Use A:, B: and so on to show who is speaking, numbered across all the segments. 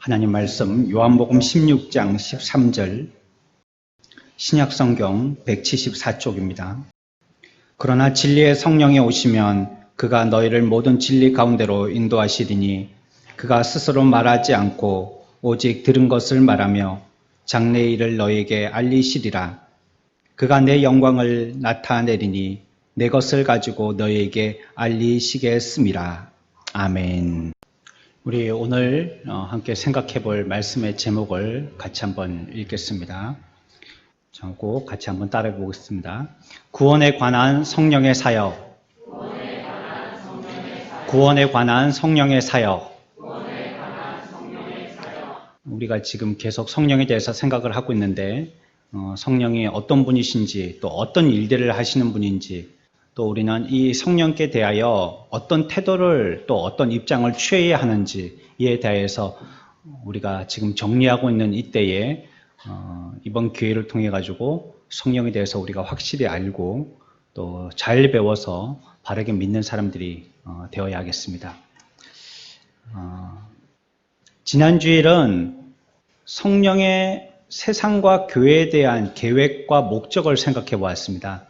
A: 하나님 말씀 요한복음 16장 13절 신약성경 174쪽입니다. 그러나 진리의 성령이 오시면 그가 너희를 모든 진리 가운데로 인도하시리니 그가 스스로 말하지 않고 오직 들은 것을 말하며 장래의 일을 너희에게 알리시리라. 그가 내 영광을 나타내리니 내 것을 가지고 너희에게 알리시겠음이라. 아멘. 우리 오늘 함께 생각해 볼 말씀의 제목을 같이 한번 읽겠습니다. 꼭 같이 한번 따라해 보겠습니다. 구원에 관한 성령의 사역. 구원에 관한 성령의 사역. 우리가 지금 계속 성령에 대해서 생각을 하고 있는데 성령이 어떤 분이신지 또 어떤 일들을 하시는 분인지 또 우리는 이 성령께 대하여 어떤 태도를 또 어떤 입장을 취해야 하는지에 대해서 우리가 지금 정리하고 있는 이때에 이번 기회를 통해 가지고 성령에 대해서 우리가 확실히 알고 또 잘 배워서 바르게 믿는 사람들이 되어야 하겠습니다. 지난 주일은 성령의 세상과 교회에 대한 계획과 목적을 생각해 보았습니다.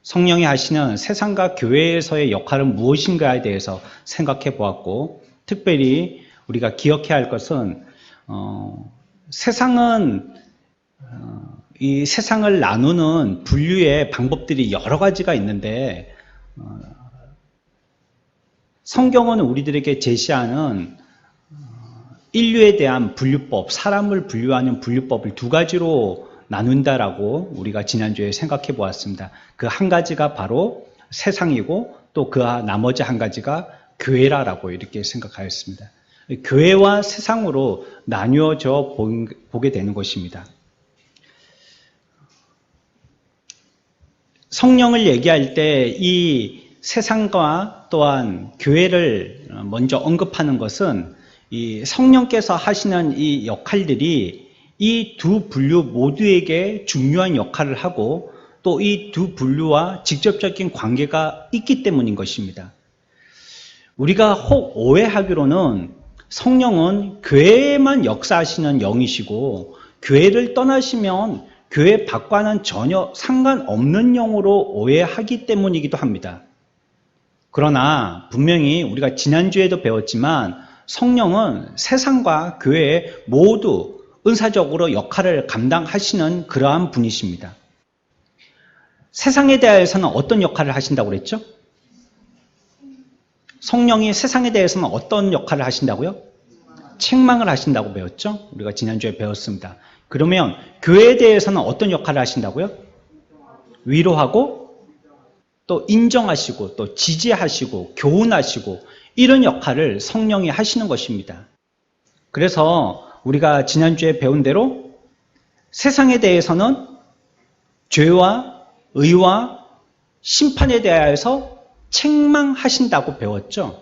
A: 성령이 하시는 세상과 교회에서의 역할은 무엇인가에 대해서 생각해 보았고, 특별히 우리가 기억해야 할 것은 세상은 이 세상을 나누는 분류의 방법들이 여러 가지가 있는데 성경은 우리들에게 제시하는 인류에 대한 분류법, 사람을 분류하는 분류법을 두 가지로 나눈다라고 우리가 지난주에 생각해 보았습니다. 그 한 가지가 바로 세상이고 또 그 나머지 한 가지가 교회라고 이렇게 생각하였습니다. 교회와 세상으로 나뉘어져 보게 되는 것입니다. 성령을 얘기할 때 이 세상과 또한 교회를 먼저 언급하는 것은 이 성령께서 하시는 이 역할들이 이 두 분류 모두에게 중요한 역할을 하고 또 이 두 분류와 직접적인 관계가 있기 때문인 것입니다. 우리가 혹 오해하기로는 성령은 교회에만 역사하시는 영이시고 교회를 떠나시면 교회 밖과는 전혀 상관없는 영으로 오해하기 때문이기도 합니다. 그러나 분명히 우리가 지난주에도 배웠지만 성령은 세상과 교회에 모두 은사적으로 역할을 감당하시는 그러한 분이십니다. 세상에 대해서는 어떤 역할을 하신다고 그랬죠? 성령이 세상에 대해서는 어떤 역할을 하신다고요? 책망을 하신다고 배웠죠? 우리가 지난주에 배웠습니다. 그러면 교회에 대해서는 어떤 역할을 하신다고요? 위로하고 또 인정하시고 또 지지하시고 교훈하시고 이런 역할을 성령이 하시는 것입니다. 그래서 우리가 지난주에 배운 대로 세상에 대해서는 죄와 의와 심판에 대하여서 책망하신다고 배웠죠.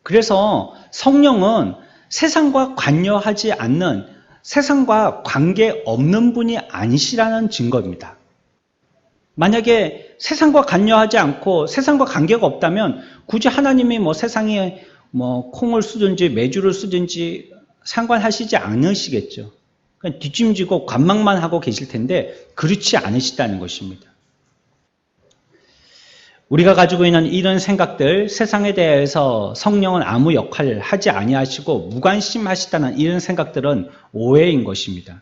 A: 그래서 성령은 세상과 관여하지 않는 세상과 관계없는 분이 아니시라는 증거입니다. 만약에 세상과 관여하지 않고 세상과 관계가 없다면 굳이 하나님이 세상에 콩을 쓰든지 메주를 쓰든지 상관하시지 않으시겠죠. 그냥 뒷짐지고 관망만 하고 계실 텐데 그렇지 않으시다는 것입니다. 우리가 가지고 있는 이런 생각들, 세상에 대해서 성령은 아무 역할을 하지 아니하시고 무관심하시다는 이런 생각들은 오해인 것입니다.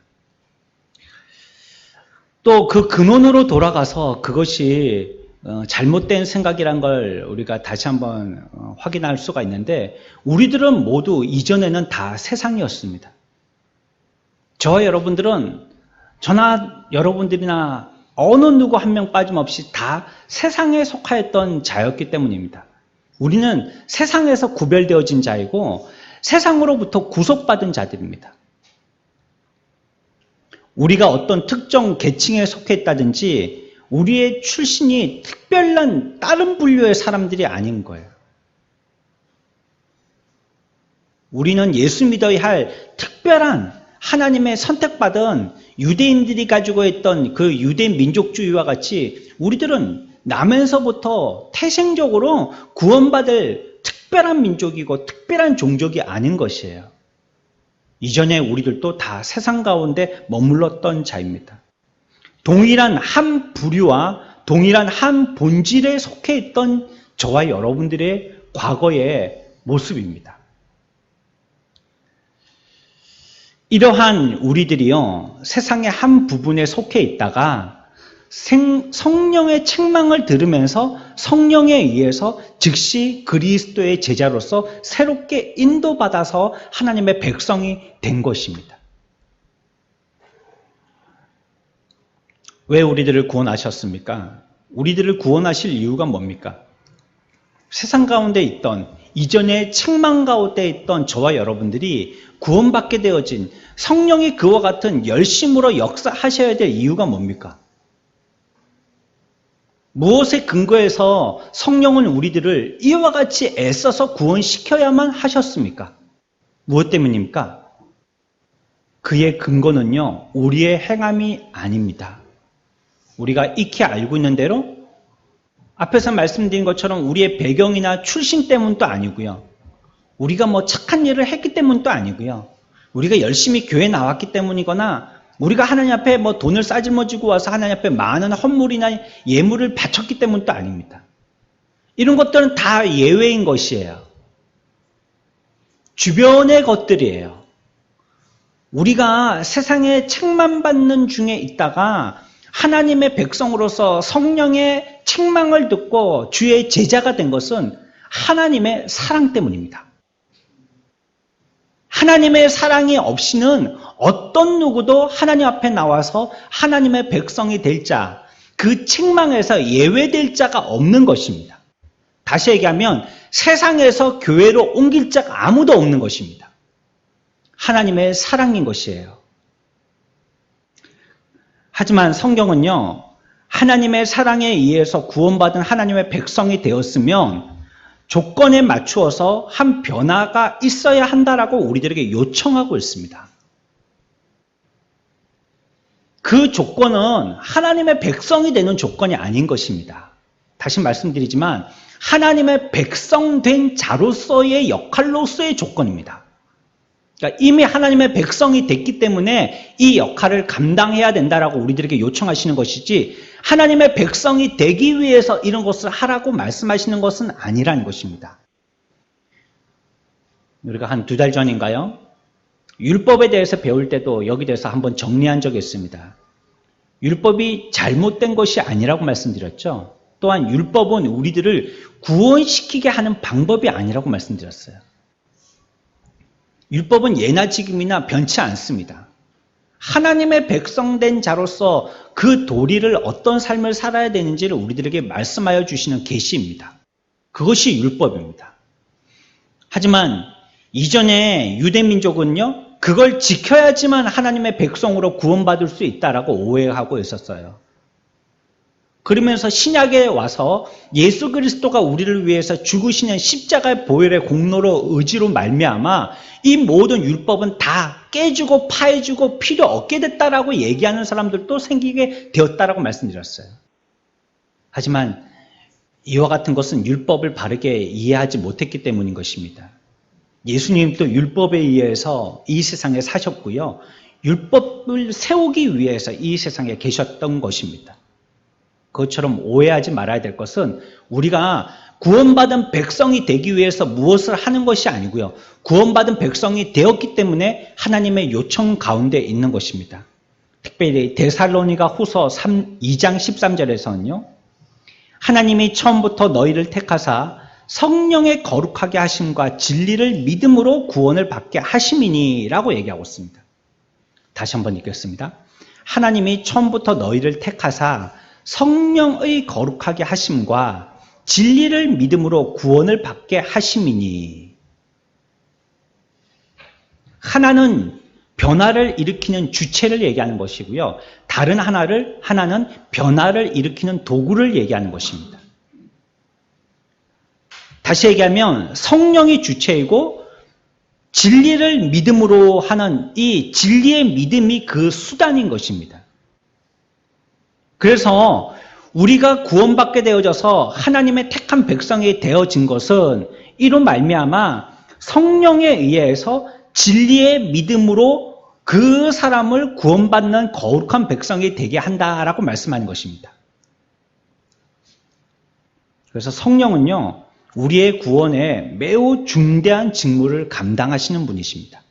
A: 또 그 근원으로 돌아가서 그것이 잘못된 생각이란 걸 우리가 다시 한번 확인할 수가 있는데 우리들은 모두 이전에는 다 세상이었습니다. 저와 여러분들은 저나 여러분들이나 어느 누구 한 명 빠짐없이 다 세상에 속하였던 자였기 때문입니다. 우리는 세상에서 구별되어진 자이고 세상으로부터 구속받은 자들입니다. 우리가 어떤 특정 계층에 속해 있다든지 우리의 출신이 특별한 다른 분류의 사람들이 아닌 거예요. 우리는 예수 믿어야 할 특별한 하나님의 선택받은 유대인들이 가지고 있던 그 유대 민족주의와 같이 우리들은 나면서부터 태생적으로 구원받을 특별한 특별한 민족이고 특별한 종족이 아닌 것이에요. 이전에 우리들도 다 세상 가운데 머물렀던 자입니다. 동일한 한 부류와 동일한 한 본질에 속해 있던 저와 여러분들의 과거의 모습입니다. 이러한 우리들이요, 세상의 한 부분에 속해 있다가 성령의 책망을 들으면서 성령에 의해서 즉시 그리스도의 제자로서 새롭게 인도받아서 하나님의 백성이 된 것입니다. 왜 우리들을 구원하셨습니까? 우리들을 구원하실 이유가 뭡니까? 세상 가운데 있던, 이전에 책망 가운데 있던 저와 여러분들이 구원받게 되어진 성령이 그와 같은 열심으로 역사하셔야 될 이유가 뭡니까? 무엇에 근거해서 성령은 우리들을 이와 같이 애써서 구원시켜야만 하셨습니까? 무엇 때문입니까? 그의 근거는요, 우리의 행함이 아닙니다. 우리가 익히 알고 있는 대로 앞에서 말씀드린 것처럼 우리의 배경이나 출신 때문도 아니고요. 우리가 뭐 착한 일을 했기 때문도 아니고요. 우리가 열심히 교회 나왔기 때문이거나 우리가 하나님 앞에 뭐 돈을 싸질머지고 와서 하나님 앞에 많은 헌물이나 예물을 바쳤기 때문도 아닙니다. 이런 것들은 다 예외인 것이에요. 주변의 것들이에요. 우리가 세상에 책망받는 중에 있다가 하나님의 백성으로서 성령의 책망을 듣고 주의 제자가 된 것은 하나님의 사랑 때문입니다. 하나님의 사랑이 없이는 어떤 누구도 하나님 앞에 나와서 하나님의 백성이 될 자, 그 책망에서 예외될 자가 없는 것입니다. 다시 얘기하면 세상에서 교회로 옮길 자가 아무도 없는 것입니다. 하나님의 사랑인 것이에요. 하지만 성경은요, 하나님의 사랑에 의해서 구원받은 하나님의 백성이 되었으면 조건에 맞추어서 한 변화가 있어야 한다라고 우리들에게 요청하고 있습니다. 그 조건은 하나님의 백성이 되는 조건이 아닌 것입니다. 다시 말씀드리지만 하나님의 백성된 자로서의 역할로서의 조건입니다. 그러니까 이미 하나님의 백성이 됐기 때문에 이 역할을 감당해야 된다라고 우리들에게 요청하시는 것이지 하나님의 백성이 되기 위해서 이런 것을 하라고 말씀하시는 것은 아니라는 것입니다. 우리가 한 2달 전인가요? 율법에 대해서 배울 때도 여기 대해서 한번 정리한 적이 있습니다. 율법이 잘못된 것이 아니라고 말씀드렸죠. 또한 율법은 우리들을 구원시키게 하는 방법이 아니라고 말씀드렸어요. 율법은 예나 지금이나 변치 않습니다. 하나님의 백성된 자로서 그 도리를 어떤 삶을 살아야 되는지를 우리들에게 말씀하여 주시는 계시입니다. 그것이 율법입니다. 하지만 이전에 유대민족은요, 그걸 지켜야지만 하나님의 백성으로 구원받을 수 있다라고 오해하고 있었어요. 그러면서 신약에 와서 예수 그리스도가 우리를 위해서 죽으시는 십자가의 보혈의 공로로 의지로 말미암아 이 모든 율법은 다 깨지고 파해지고 필요 없게 됐다라고 얘기하는 사람들도 생기게 되었다라고 말씀드렸어요. 하지만 이와 같은 것은 율법을 바르게 이해하지 못했기 때문인 것입니다. 예수님도 율법에 의해서 이 세상에 사셨고요. 율법을 세우기 위해서 이 세상에 계셨던 것입니다. 그것처럼 오해하지 말아야 될 것은 우리가 구원받은 백성이 되기 위해서 무엇을 하는 것이 아니고요. 구원받은 백성이 되었기 때문에 하나님의 요청 가운데 있는 것입니다. 특별히 데살로니가 후서 2장 13절에서는요. 하나님이 처음부터 너희를 택하사 성령의 거룩하게 하심과 진리를 믿음으로 구원을 받게 하심이니 라고 얘기하고 있습니다. 다시 한번 읽겠습니다. 하나님이 처음부터 너희를 택하사 성령의 거룩하게 하심과 진리를 믿음으로 구원을 받게 하심이니. 하나는 변화를 일으키는 주체를 얘기하는 것이고요. 다른 하나는 변화를 일으키는 도구를 얘기하는 것입니다. 다시 얘기하면 성령이 주체이고 진리를 믿음으로 하는 이 진리의 믿음이 그 수단인 것입니다. 그래서 우리가 구원받게 되어져서 하나님의 택한 백성이 되어진 것은 이로 말미암아 성령에 의해서 진리의 믿음으로 그 사람을 구원받는 거룩한 백성이 되게 한다라고 말씀하는 것입니다. 그래서 성령은요, 우리의 구원에 매우 중대한 직무를 감당하시는 분이십니다.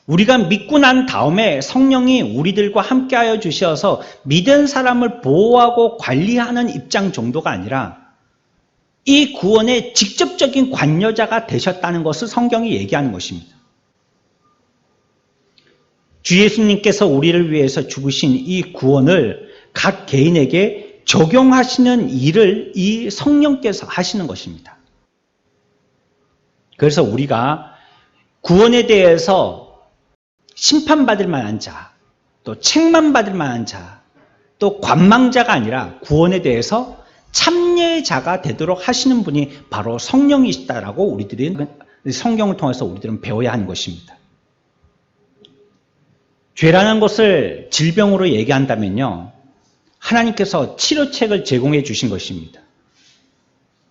A: 우리가 믿고 난 다음에 성령이 우리들과 함께하여 주셔서 믿은 사람을 보호하고 관리하는 입장 정도가 아니라 이 구원의 직접적인 관여자가 되셨다는 것을 성경이 얘기하는 것입니다. 주 예수님께서 우리를 위해서 죽으신 이 구원을 각 개인에게 적용하시는 일을 이 성령께서 하시는 것입니다. 그래서 우리가 구원에 대해서 심판받을 만한 자, 또 책만 받을 만한 자, 또 관망자가 아니라 구원에 대해서 참여자가 되도록 하시는 분이 바로 성령이시다라고 우리들이 성경을 통해서 우리들은 배워야 하는 것입니다. 죄라는 것을 질병으로 얘기한다면요, 하나님께서 치료책을 제공해 주신 것입니다.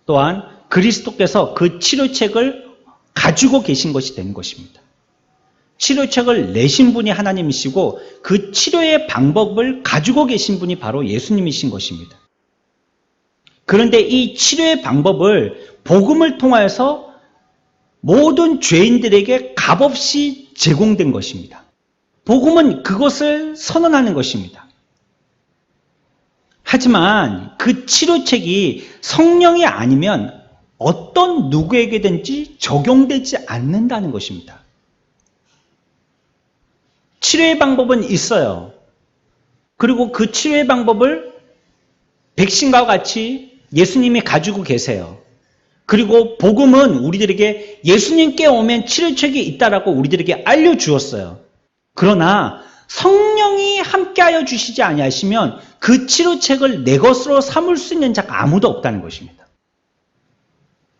A: 또한 그리스도께서 그 치료책을 가지고 계신 것이 되는 것입니다. 치료책을 내신 분이 하나님이시고 그 치료의 방법을 가지고 계신 분이 바로 예수님이신 것입니다. 그런데 이 치료의 방법을 복음을 통해서 모든 죄인들에게 값없이 제공된 것입니다. 복음은 그것을 선언하는 것입니다. 하지만 그 치료책이 성령이 아니면 어떤 누구에게든지 적용되지 않는다는 것입니다. 치료의 방법은 있어요. 그리고 그 치료의 방법을 백신과 같이 예수님이 가지고 계세요. 그리고 복음은 우리들에게 예수님께 오면 치료책이 있다라고 우리들에게 알려주었어요. 그러나 성령이 함께하여 주시지 아니하시면 그 치료책을 내 것으로 삼을 수 있는 자가 아무도 없다는 것입니다.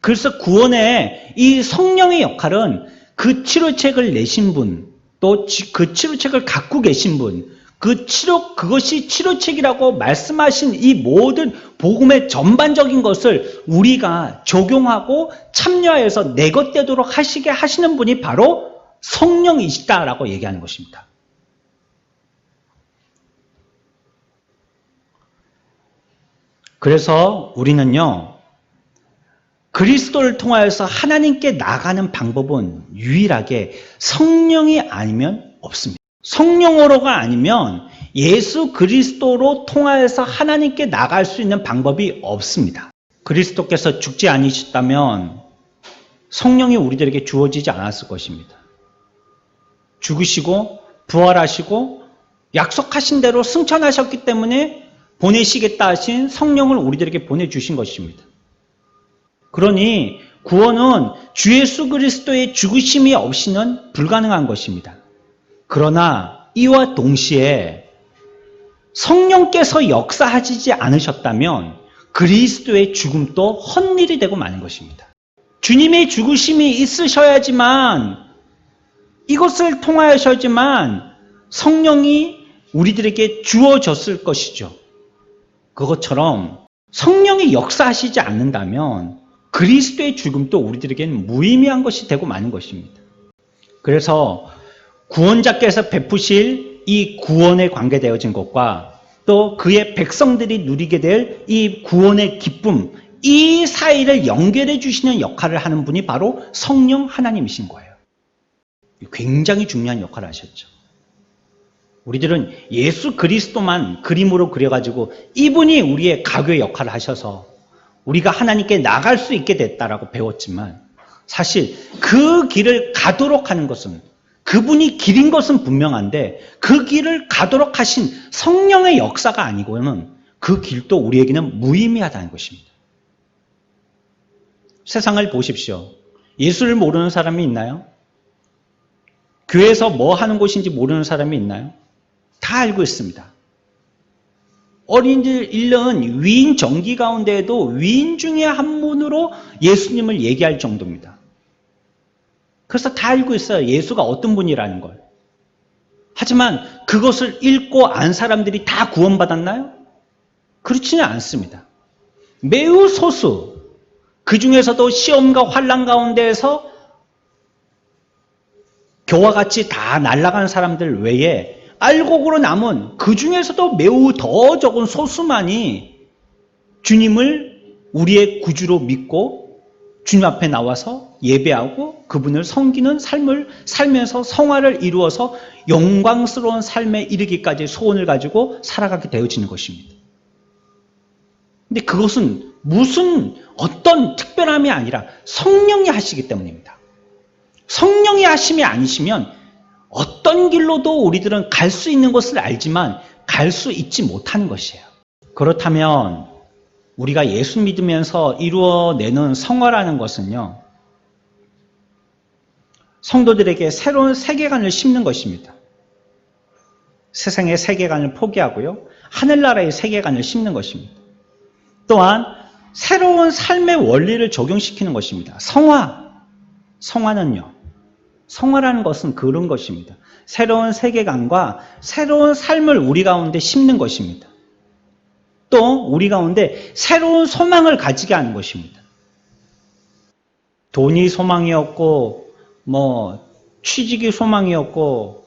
A: 그래서 구원의 이 성령의 역할은 그 치료책을 내신 분, 또 그 치료책을 갖고 계신 분, 그것이 치료책이라고 말씀하신 이 모든 복음의 전반적인 것을 우리가 적용하고 참여해서 내 것 되도록 하시게 하시는 분이 바로 성령이시다라고 얘기하는 것입니다. 그래서 우리는요, 그리스도를 통하여서 하나님께 나가는 방법은 유일하게 성령이 아니면 없습니다. 성령으로가 아니면 예수 그리스도로 통하여서 하나님께 나갈 수 있는 방법이 없습니다. 그리스도께서 죽지 않으셨다면 성령이 우리들에게 주어지지 않았을 것입니다. 죽으시고 부활하시고 약속하신 대로 승천하셨기 때문에 보내시겠다 하신 성령을 우리들에게 보내주신 것입니다. 그러니 구원은 주 예수 그리스도의 죽으심이 없이는 불가능한 것입니다. 그러나 이와 동시에 성령께서 역사하시지 않으셨다면 그리스도의 죽음도 헛일이 되고 마는 것입니다. 주님의 죽으심이 있으셔야지만, 이것을 통하여서지만 성령이 우리들에게 주어졌을 것이죠. 그것처럼 성령이 역사하시지 않는다면 그리스도의 죽음도 우리들에게는 무의미한 것이 되고 마는 것입니다. 그래서 구원자께서 베푸실 이 구원에 관계되어진 것과 또 그의 백성들이 누리게 될 이 구원의 기쁨, 이 사이를 연결해 주시는 역할을 하는 분이 바로 성령 하나님이신 거예요. 굉장히 중요한 역할을 하셨죠. 우리들은 예수 그리스도만 그림으로 그려가지고 이분이 우리의 가교의 역할을 하셔서 우리가 하나님께 나갈 수 있게 됐다라고 배웠지만, 사실 그 길을 가도록 하는 것은, 그분이 길인 것은 분명한데 그 길을 가도록 하신 성령의 역사가 아니고는 그 길도 우리에게는 무의미하다는 것입니다. 세상을 보십시오. 예수를 모르는 사람이 있나요? 교회에서 뭐 하는 곳인지 모르는 사람이 있나요? 다 알고 있습니다. 어린이들 잃는 위인 정기 가운데에도 위인 중에 한 분으로 예수님을 얘기할 정도입니다. 그래서 다 알고 있어요. 예수가 어떤 분이라는 걸. 하지만 그것을 읽고 안 사람들이 다 구원받았나요? 그렇지는 않습니다. 매우 소수, 그 중에서도 시험과 환난 가운데에서 겨와 같이 다 날아간 사람들 외에 알곡으로 남은 그 중에서도 매우 더 적은 소수만이 주님을 우리의 구주로 믿고 주님 앞에 나와서 예배하고 그분을 섬기는 삶을 살면서 성화를 이루어서 영광스러운 삶에 이르기까지 소원을 가지고 살아가게 되어지는 것입니다. 근데 그것은 무슨 어떤 특별함이 아니라 성령이 하시기 때문입니다. 성령이 하심이 아니시면 어떤 길로도 우리들은 갈 수 있는 것을 알지만 갈 수 있지 못하는 것이에요. 그렇다면 우리가 예수 믿으면서 이루어내는 성화라는 것은요, 성도들에게 새로운 세계관을 심는 것입니다. 세상의 세계관을 포기하고요, 하늘나라의 세계관을 심는 것입니다. 또한 새로운 삶의 원리를 적용시키는 것입니다. 성화는요, 성화라는 것은 그런 것입니다. 새로운 세계관과 새로운 삶을 우리 가운데 심는 것입니다. 또 우리 가운데 새로운 소망을 가지게 하는 것입니다. 돈이 소망이었고 취직이 소망이었고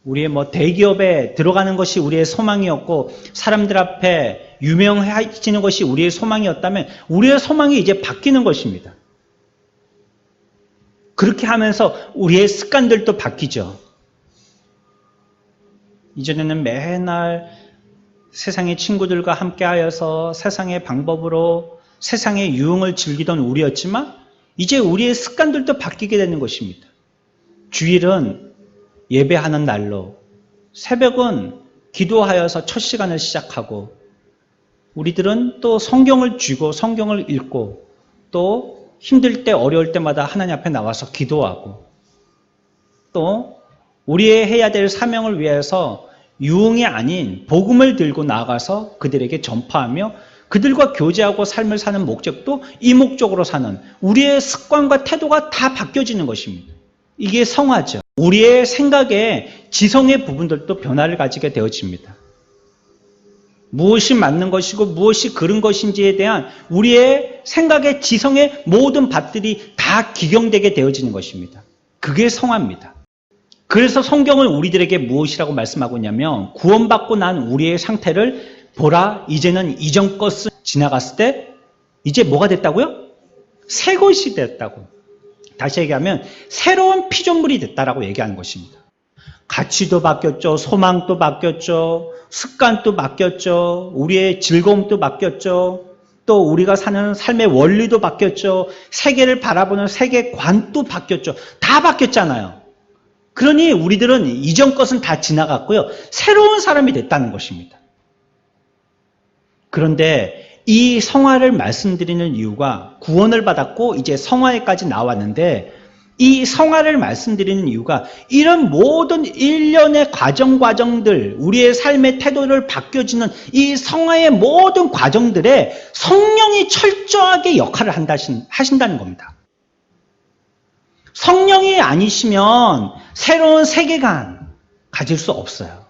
A: 우리의 대기업에 들어가는 것이 우리의 소망이었고 사람들 앞에 유명해지는 것이 우리의 소망이었다면 우리의 소망이 이제 바뀌는 것입니다. 그렇게 하면서 우리의 습관들도 바뀌죠. 이전에는 매날 세상의 친구들과 함께하여서 세상의 방법으로 세상의 유흥을 즐기던 우리였지만 이제 우리의 습관들도 바뀌게 되는 것입니다. 주일은 예배하는 날로, 새벽은 기도하여서 첫 시간을 시작하고 우리들은 또 성경을 쥐고 성경을 읽고 또 힘들 때 어려울 때마다 하나님 앞에 나와서 기도하고 또 우리의 해야 될 사명을 위해서 유흥이 아닌 복음을 들고 나아가서 그들에게 전파하며 그들과 교제하고 삶을 사는 목적도 이 목적으로 사는 우리의 습관과 태도가 다 바뀌어지는 것입니다. 이게 성화죠. 우리의 생각의 지성의 부분들도 변화를 가지게 되어집니다. 무엇이 맞는 것이고 무엇이 그른 것인지에 대한 우리의 생각의 지성의 모든 밭들이 다 기경되게 되어지는 것입니다. 그게 성화입니다. 그래서 성경은 우리들에게 무엇이라고 말씀하고 있냐면 구원받고 난 우리의 상태를 보라, 이제는 이전 것을 지나갔을 때 이제 뭐가 됐다고요? 새 것이 됐다고. 다시 얘기하면 새로운 피조물이 됐다라고 얘기하는 것입니다. 가치도 바뀌었죠. 소망도 바뀌었죠. 습관도 바뀌었죠. 우리의 즐거움도 바뀌었죠. 또 우리가 사는 삶의 원리도 바뀌었죠. 세계를 바라보는 세계관도 바뀌었죠. 다 바뀌었잖아요. 그러니 우리들은 이전 것은 다 지나갔고요. 새로운 사람이 됐다는 것입니다. 그런데 이 성화를 말씀드리는 이유가 구원을 받았고 이제 성화에까지 나왔는데 이 성화를 말씀드리는 이유가 이런 모든 일련의 과정들, 우리의 삶의 태도를 바뀌어지는 이 성화의 모든 과정들에 성령이 철저하게 역할을 하신다는 겁니다. 성령이 아니시면 새로운 세계관 가질 수 없어요.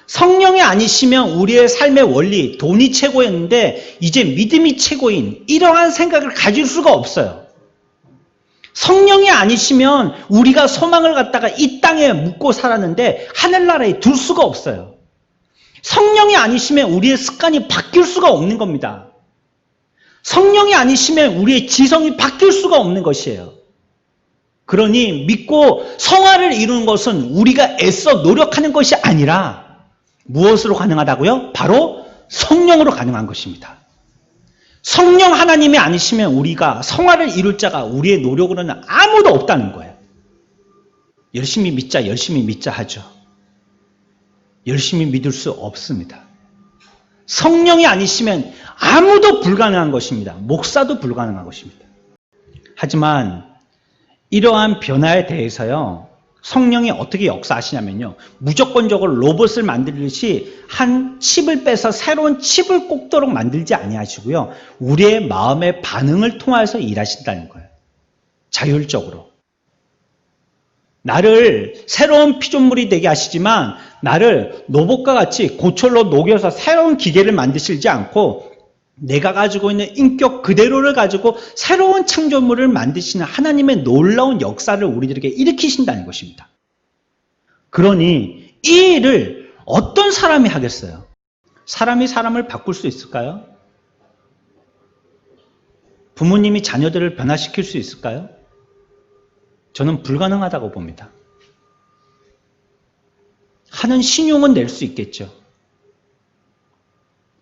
A: 성령이 아니시면 우리의 삶의 원리, 돈이 최고였는데 이제 믿음이 최고인 이러한 생각을 가질 수가 없어요. 성령이 아니시면 우리가 소망을 갖다가 이 땅에 묻고 살았는데 하늘나라에 둘 수가 없어요. 성령이 아니시면 우리의 습관이 바뀔 수가 없는 겁니다. 성령이 아니시면 우리의 지성이 바뀔 수가 없는 것이에요. 그러니 믿고 성화를 이루는 것은 우리가 애써 노력하는 것이 아니라 무엇으로 가능하다고요? 바로 성령으로 가능한 것입니다. 성령 하나님이 아니시면 우리가 성화를 이룰 자가 우리의 노력으로는 아무도 없다는 거예요. 열심히 믿자 하죠. 열심히 믿을 수 없습니다. 성령이 아니시면 아무도 불가능한 것입니다. 목사도 불가능한 것입니다. 하지만 이러한 변화에 대해서요, 성령이 어떻게 역사하시냐면요, 무조건적으로 로봇을 만들듯이 한 칩을 빼서 새로운 칩을 꽂도록 만들지 아니하시고요, 우리의 마음의 반응을 통해서 일하신다는 거예요. 자율적으로. 나를 새로운 피조물이 되게 하시지만 나를 로봇과 같이 고철로 녹여서 새로운 기계를 만드시지 않고 내가 가지고 있는 인격 그대로를 가지고 새로운 창조물을 만드시는 하나님의 놀라운 역사를 우리들에게 일으키신다는 것입니다. 그러니 이 일을 어떤 사람이 하겠어요? 사람이 사람을 바꿀 수 있을까요? 부모님이 자녀들을 변화시킬 수 있을까요? 저는 불가능하다고 봅니다. 하는 신용은 낼 수 있겠죠.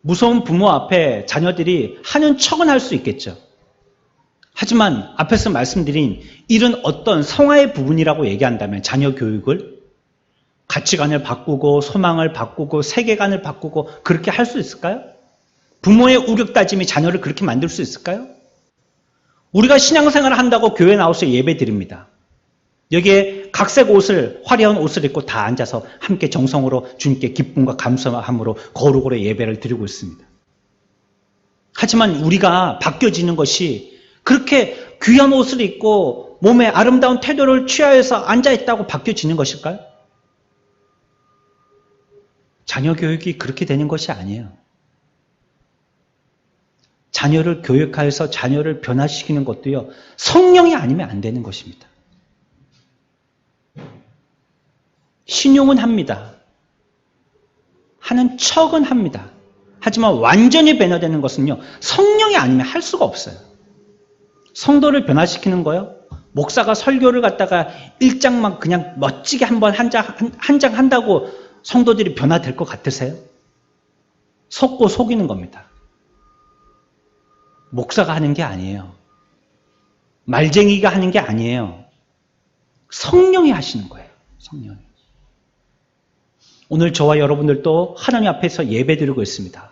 A: 무서운 부모 앞에 자녀들이 하는 척은 할 수 있겠죠. 하지만 앞에서 말씀드린 이런 어떤 성화의 부분이라고 얘기한다면 자녀 교육을 가치관을 바꾸고 소망을 바꾸고 세계관을 바꾸고 그렇게 할 수 있을까요? 부모의 우격다짐이 자녀를 그렇게 만들 수 있을까요? 우리가 신앙생활을 한다고 교회 나와서 예배 드립니다. 여기에 각색 옷을, 화려한 옷을 입고 다 앉아서 함께 정성으로 주님께 기쁨과 감사함으로 거룩으로 예배를 드리고 있습니다. 하지만 우리가 바뀌어지는 것이 그렇게 귀한 옷을 입고 몸에 아름다운 태도를 취하여서 앉아있다고 바뀌어지는 것일까요? 자녀 교육이 그렇게 되는 것이 아니에요. 자녀를 교육하여서 자녀를 변화시키는 것도요, 성령이 아니면 안 되는 것입니다. 신용은 합니다. 하는 척은 합니다. 하지만 완전히 변화되는 것은요, 성령이 아니면 할 수가 없어요. 성도를 변화시키는 거요, 목사가 설교를 갖다가 1장만 그냥 멋지게 한 장 한다고 성도들이 변화될 것 같으세요? 속고 속이는 겁니다. 목사가 하는 게 아니에요. 말쟁이가 하는 게 아니에요. 성령이 하시는 거예요. 성령이. 오늘 저와 여러분들도 하나님 앞에서 예배드리고 있습니다.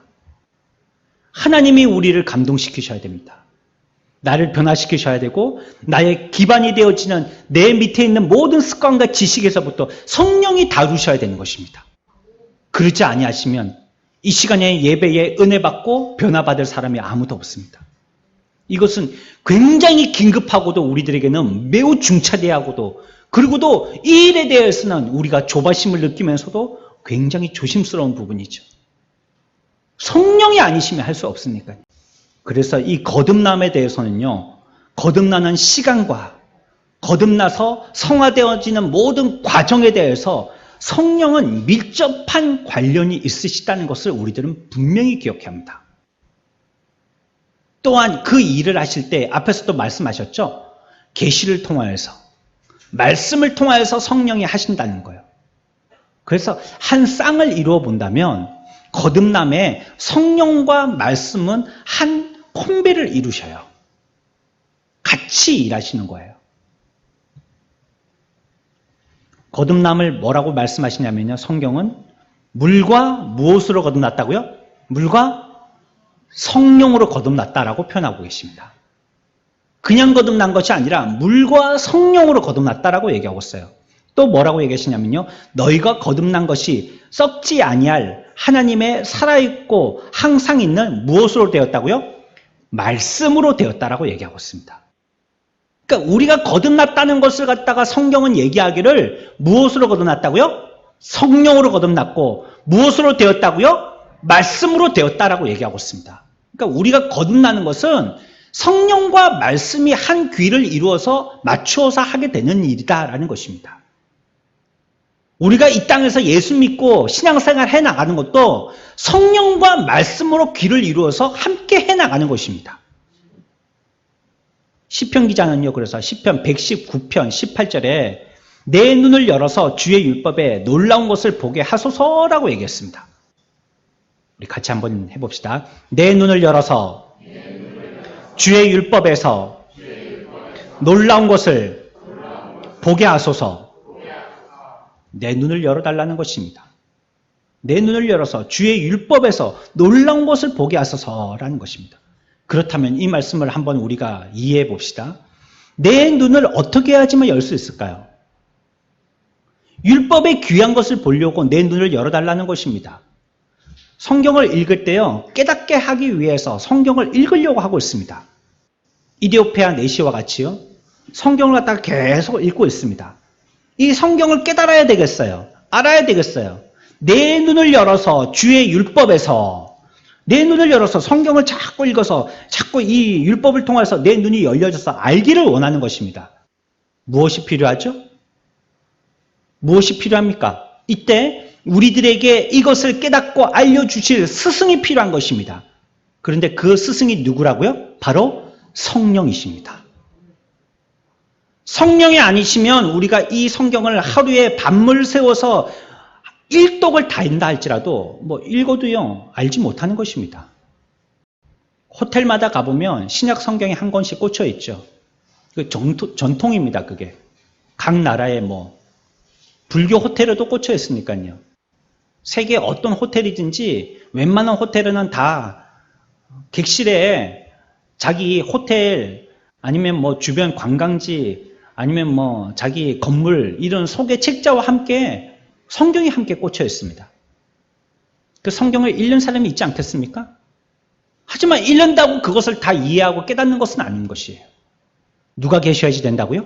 A: 하나님이 우리를 감동시키셔야 됩니다. 나를 변화시키셔야 되고 나의 기반이 되어지는 내 밑에 있는 모든 습관과 지식에서부터 성령이 다루셔야 되는 것입니다. 그렇지 아니하시면 이 시간에 예배에 은혜 받고 변화받을 사람이 아무도 없습니다. 이것은 굉장히 긴급하고도 우리들에게는 매우 중차대하고도 그리고도 이 일에 대해서는 우리가 조바심을 느끼면서도 굉장히 조심스러운 부분이죠. 성령이 아니시면 할 수 없으니까요. 그래서 이 거듭남에 대해서는요, 거듭나는 시간과 거듭나서 성화되어지는 모든 과정에 대해서 성령은 밀접한 관련이 있으시다는 것을 우리들은 분명히 기억해야 합니다. 또한 그 일을 하실 때 앞에서도 말씀하셨죠. 계시를 통하여서 말씀을 통하여서 성령이 하신다는 거예요. 그래서 한 쌍을 이루어 본다면 거듭남에 성령과 말씀은 한 콤비를 이루셔요. 같이 일하시는 거예요. 거듭남을 뭐라고 말씀하시냐면요. 성경은 물과 무엇으로 거듭났다고요? 물과 성령으로 거듭났다라고 표현하고 계십니다. 그냥 거듭난 것이 아니라 물과 성령으로 거듭났다라고 얘기하고 있어요. 또 뭐라고 얘기하시냐면요. 너희가 거듭난 것이 썩지 아니할 하나님의 살아있고 항상 있는 무엇으로 되었다고요? 말씀으로 되었다라고 얘기하고 있습니다. 그러니까 우리가 거듭났다는 것을 갖다가 성경은 얘기하기를 무엇으로 거듭났다고요? 성령으로 거듭났고 무엇으로 되었다고요? 말씀으로 되었다라고 얘기하고 있습니다. 그러니까 우리가 거듭나는 것은 성령과 말씀이 한 귀를 이루어서 맞추어서 하게 되는 일이다라는 것입니다. 우리가 이 땅에서 예수 믿고 신앙생활 해나가는 것도 성령과 말씀으로 귀를 이루어서 함께 해나가는 것입니다. 시편 기자는요, 그래서 시편 119편 18절에 내 눈을 열어서 주의 율법에 놀라운 것을 보게 하소서라고 얘기했습니다. 우리 같이 한번 해봅시다. 내 눈을 열어서 주의 율법에서 놀라운 것을 보게 하소서. 내 눈을 열어달라는 것입니다. 내 눈을 열어서 주의 율법에서 놀라운 것을 보게 하소서라는 것입니다. 그렇다면 이 말씀을 한번 우리가 이해해 봅시다. 내 눈을 어떻게 해야지만 열 수 있을까요? 율법의 귀한 것을 보려고 내 눈을 열어달라는 것입니다. 성경을 읽을 때요, 깨닫게 하기 위해서 성경을 읽으려고 하고 있습니다. 이디오피아 내시와 같이요, 성경을 갖다가 계속 읽고 있습니다. 이 성경을 깨달아야 되겠어요. 알아야 되겠어요. 내 눈을 열어서 주의 율법에서 내 눈을 열어서 성경을 자꾸 읽어서 자꾸 이 율법을 통해서 내 눈이 열려져서 알기를 원하는 것입니다. 무엇이 필요하죠? 무엇이 필요합니까? 이때 우리들에게 이것을 깨닫고 알려주실 스승이 필요한 것입니다. 그런데 그 스승이 누구라고요? 바로 성령이십니다. 성령이 아니시면 우리가 이 성경을 하루에 밤을 새워서 일독을 다 읽는다 할지라도 읽어도요 알지 못하는 것입니다. 호텔마다 가보면 신약 성경이 한 권씩 꽂혀 있죠. 그 전통입니다. 그게 각 나라의 불교 호텔에도 꽂혀 있으니까요. 세계 어떤 호텔이든지 웬만한 호텔에는 다 객실에 자기 호텔 아니면 주변 관광지 아니면 자기 건물 이런 소개 책자와 함께 성경이 함께 꽂혀 있습니다. 그 성경을 읽는 사람이 있지 않겠습니까? 하지만 읽는다고 그것을 다 이해하고 깨닫는 것은 아닌 것이에요. 누가 계셔야지 된다고요?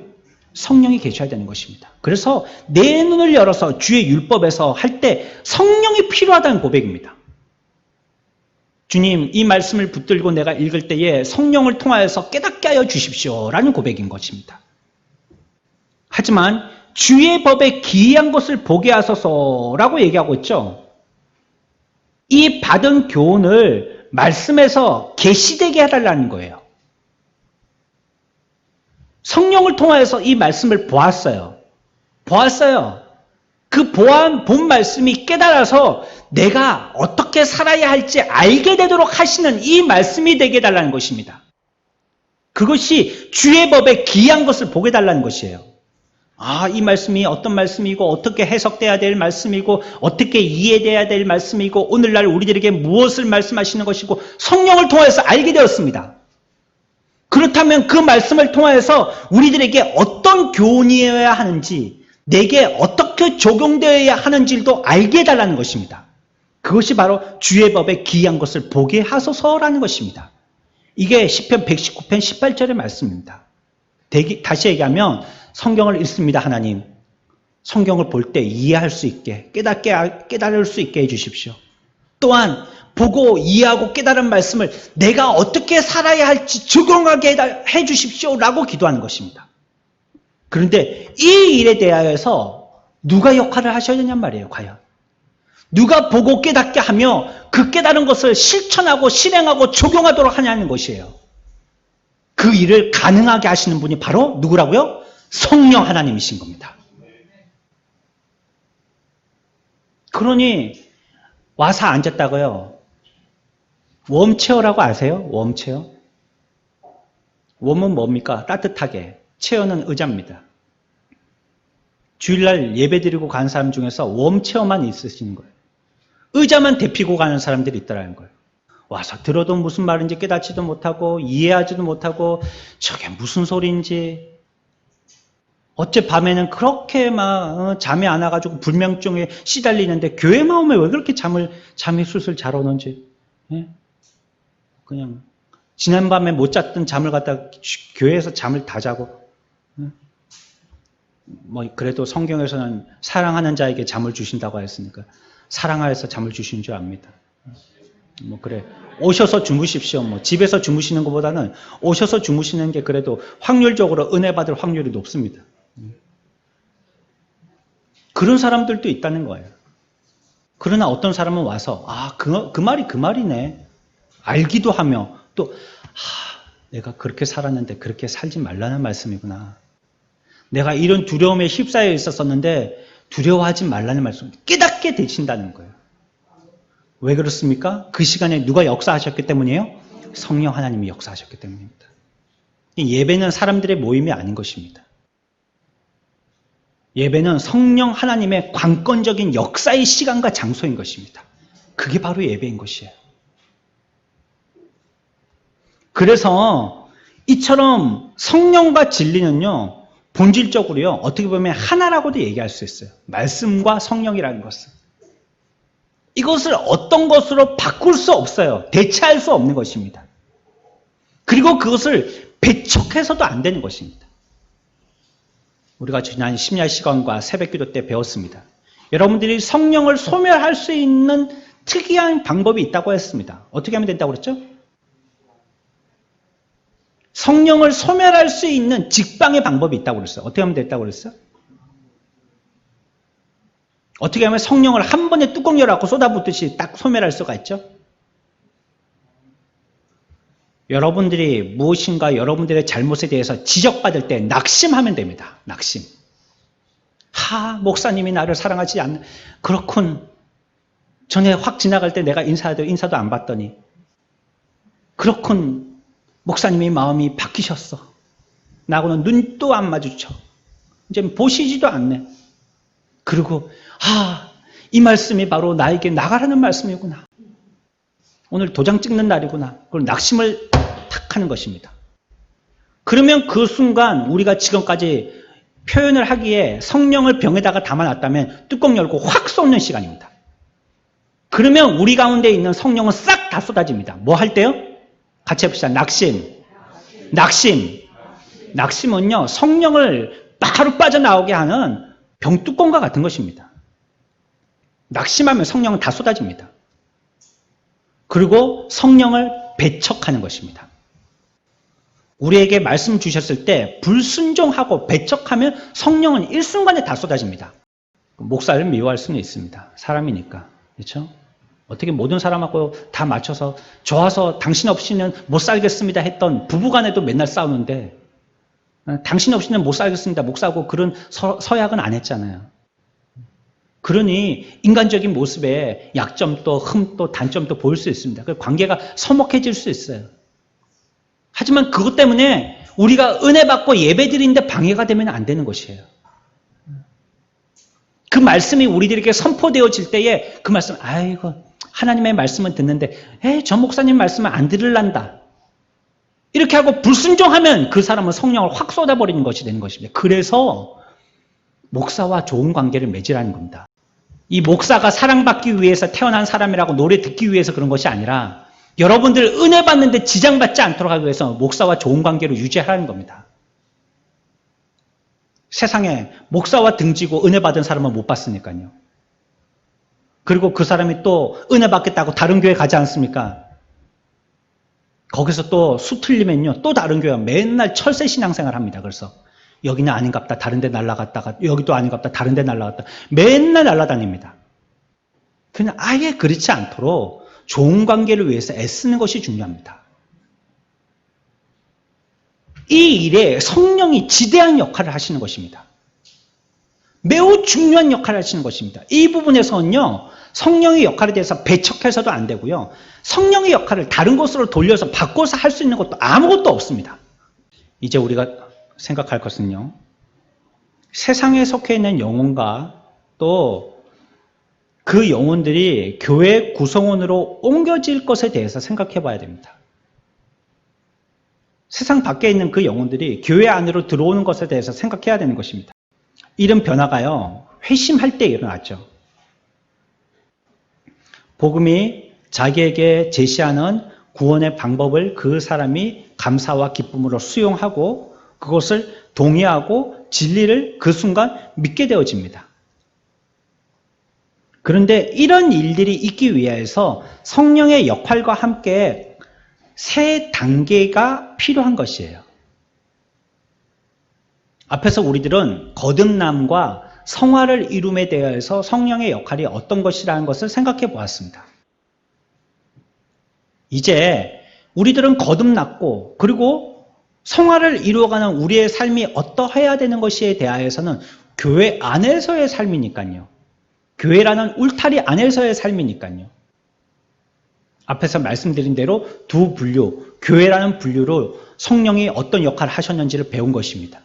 A: 성령이 계셔야 되는 것입니다. 그래서 내 눈을 열어서 주의 율법에서 할 때 성령이 필요하다는 고백입니다. 주님, 이 말씀을 붙들고 내가 읽을 때에 성령을 통하여서 깨닫게 하여 주십시오 라는 고백인 것입니다. 하지만 주의 법에 기이한 것을 보게 하소서라고 얘기하고 있죠. 이 받은 교훈을 말씀에서 계시되게 해달라는 거예요. 성령을 통하여서 이 말씀을 보았어요. 그 본 말씀이 깨달아서 내가 어떻게 살아야 할지 알게 되도록 하시는 이 말씀이 되게 해달라는 것입니다. 그것이 주의 법에 기이한 것을 보게 해달라는 것이에요. 이 말씀이 어떤 말씀이고 어떻게 해석돼야 될 말씀이고 어떻게 이해돼야 될 말씀이고 오늘날 우리들에게 무엇을 말씀하시는 것이고 성령을 통해서 알게 되었습니다. 그렇다면 그 말씀을 통해서 우리들에게 어떤 교훈이어야 하는지 내게 어떻게 적용되어야 하는지도 알게 해달라는 것입니다. 그것이 바로 주의 법에 기이한 것을 보게 하소서라는 것입니다. 이게 시편 119편 18절의 말씀입니다. 다시 얘기하면 성경을 읽습니다. 하나님, 성경을 볼 때 이해할 수 있게 깨달을 수 있게 해주십시오. 또한 보고 이해하고 깨달은 말씀을 내가 어떻게 살아야 할지 적용하게 해주십시오 라고 기도하는 것입니다. 그런데 이 일에 대하여서 누가 역할을 하셔야 되냔 말이에요. 과연 누가 보고 깨닫게 하며 그 깨달은 것을 실천하고 실행하고 적용하도록 하냐는 것이에요. 그 일을 가능하게 하시는 분이 바로 누구라고요? 성령 하나님이신 겁니다. 그러니 와서 앉았다고요. 웜체어라고 아세요? 웜체어? 웜은 뭡니까? 따뜻하게. 체어는 의자입니다. 주일날 예배 드리고 가는 사람 중에서 웜체어만 있으시는 거예요. 의자만 대피고 가는 사람들이 있더라는 거예요. 와서 들어도 무슨 말인지 깨닫지도 못하고 이해하지도 못하고 저게 무슨 소리인지 어젯밤에는 그렇게 막 잠이 안 와가지고 불면증에 시달리는데 교회만 오면 왜 그렇게 잠이 술술 잘 오는지 그냥 지난밤에 못 잤던 잠을 갖다 교회에서 잠을 다 자고 그래도 성경에서는 사랑하는 자에게 잠을 주신다고 했으니까 사랑하여서 잠을 주신 줄 압니다. 그래 오셔서 주무십시오. 집에서 주무시는 것보다는 오셔서 주무시는 게 그래도 확률적으로 은혜 받을 확률이 높습니다. 그런 사람들도 있다는 거예요. 그러나 어떤 사람은 와서 그 말이 그 말이네 알기도 하며 또 내가 그렇게 살았는데 그렇게 살지 말라는 말씀이구나. 내가 이런 두려움에 휩싸여 있었었는데 두려워하지 말라는 말씀 깨닫게 되신다는 거예요. 왜 그렇습니까? 그 시간에 누가 역사하셨기 때문이에요? 성령 하나님이 역사하셨기 때문입니다. 예배는 사람들의 모임이 아닌 것입니다. 예배는 성령 하나님의 관건적인 역사의 시간과 장소인 것입니다. 그게 바로 예배인 것이에요. 그래서 이처럼 성령과 진리는요, 본질적으로요, 어떻게 보면 하나라고도 얘기할 수 있어요. 말씀과 성령이라는 것은. 이것을 어떤 것으로 바꿀 수 없어요. 대체할 수 없는 것입니다. 그리고 그것을 배척해서도 안 되는 것입니다. 우리가 지난 심야 시간과 새벽 기도 때 배웠습니다. 여러분들이 성령을 소멸할 수 있는 특이한 방법이 있다고 했습니다. 어떻게 하면 된다고 그랬죠? 성령을 소멸할 수 있는 직방의 방법이 있다고 그랬어요. 어떻게 하면 됐다고 그랬어요? 어떻게 하면 성령을 한 번에 뚜껑 열어갖고 쏟아붓듯이 딱 소멸할 수가 있죠? 여러분들이 무엇인가 여러분들의 잘못에 대해서 지적받을 때 낙심하면 됩니다. 낙심. 목사님이 나를 사랑하지 않는, 그렇군. 전에 확 지나갈 때 내가 인사도 안 받더니. 그렇군. 목사님이 마음이 바뀌셨어. 나하고는 눈도 안 마주쳐. 이제 보시지도 않네. 그리고 이 말씀이 바로 나에게 나가라는 말씀이구나. 오늘 도장 찍는 날이구나. 그걸 낙심을 탁 하는 것입니다. 그러면 그 순간 우리가 지금까지 표현을 하기에 성령을 병에다가 담아놨다면 뚜껑 열고 확 쏟는 시간입니다. 그러면 우리 가운데 있는 성령은 싹 다 쏟아집니다. 뭐 할 때요? 같이 해봅시다. 낙심은요, 성령을 바로 빠져나오게 하는 병뚜껑과 같은 것입니다. 낙심하면 성령은 다 쏟아집니다. 그리고 성령을 배척하는 것입니다. 우리에게 말씀 주셨을 때 불순종하고 배척하면 성령은 일순간에 다 쏟아집니다. 목사를 미워할 수는 있습니다. 사람이니까. 그렇죠? 어떻게 모든 사람하고 다 맞춰서 좋아서 당신 없이는 못 살겠습니다 했던 부부간에도 맨날 싸우는데 당신 없이는 못 살겠습니다. 목사하고 그런 서약은 안 했잖아요. 그러니 인간적인 모습에 약점도 흠도 단점도 보일 수 있습니다. 관계가 서먹해질 수 있어요. 하지만 그것 때문에 우리가 은혜 받고 예배 드리는데 방해가 되면 안 되는 것이에요. 그 말씀이 우리들에게 선포되어질 때에 그 말씀, 하나님의 말씀은 듣는데 저 목사님 말씀은 안 들을란다. 이렇게 하고 불순종하면 그 사람은 성령을 확 쏟아버리는 것이 되는 것입니다. 그래서 목사와 좋은 관계를 맺으라는 겁니다. 이 목사가 사랑받기 위해서 태어난 사람이라고 노래 듣기 위해서 그런 것이 아니라 여러분들 은혜 받는데 지장받지 않도록 하기 위해서 목사와 좋은 관계를 유지하라는 겁니다. 세상에 목사와 등지고 은혜 받은 사람은 못 봤으니까요. 그리고 그 사람이 또 은혜 받겠다고 다른 교회 가지 않습니까? 거기서 또 수 틀리면요, 또 다른 교회 맨날 철새 신앙생활 합니다. 그래서 여기는 아닌갑다 다른 데 날아갔다가 여기도 아닌갑다 다른 데 날아갔다 맨날 날아다닙니다. 그냥 아예 그렇지 않도록 좋은 관계를 위해서 애쓰는 것이 중요합니다. 이 일에 성령이 지대한 역할을 하시는 것입니다. 매우 중요한 역할을 하시는 것입니다. 이 부분에서는요, 성령의 역할에 대해서 배척해서도 안 되고요. 성령의 역할을 다른 곳으로 돌려서 바꿔서 할 수 있는 것도 아무것도 없습니다. 이제 우리가 생각할 것은요, 세상에 속해 있는 영혼과 또 그 영혼들이 교회 구성원으로 옮겨질 것에 대해서 생각해 봐야 됩니다. 세상 밖에 있는 그 영혼들이 교회 안으로 들어오는 것에 대해서 생각해야 되는 것입니다. 이런 변화가요, 회심할 때 일어났죠. 복음이 자기에게 제시하는 구원의 방법을 그 사람이 감사와 기쁨으로 수용하고 그것을 동의하고 진리를 그 순간 믿게 되어집니다. 그런데 이런 일들이 있기 위해서 성령의 역할과 함께 세 단계가 필요한 것이에요. 앞에서 우리들은 거듭남과 성화를 이룸에 대해서 성령의 역할이 어떤 것이라는 것을 생각해 보았습니다. 이제 우리들은 거듭났고 그리고 성화를 이루어가는 우리의 삶이 어떠해야 되는 것에 대하여서는 교회 안에서의 삶이니까요. 교회라는 울타리 안에서의 삶이니까요. 앞에서 말씀드린 대로 두 분류, 교회라는 분류로 성령이 어떤 역할을 하셨는지를 배운 것입니다.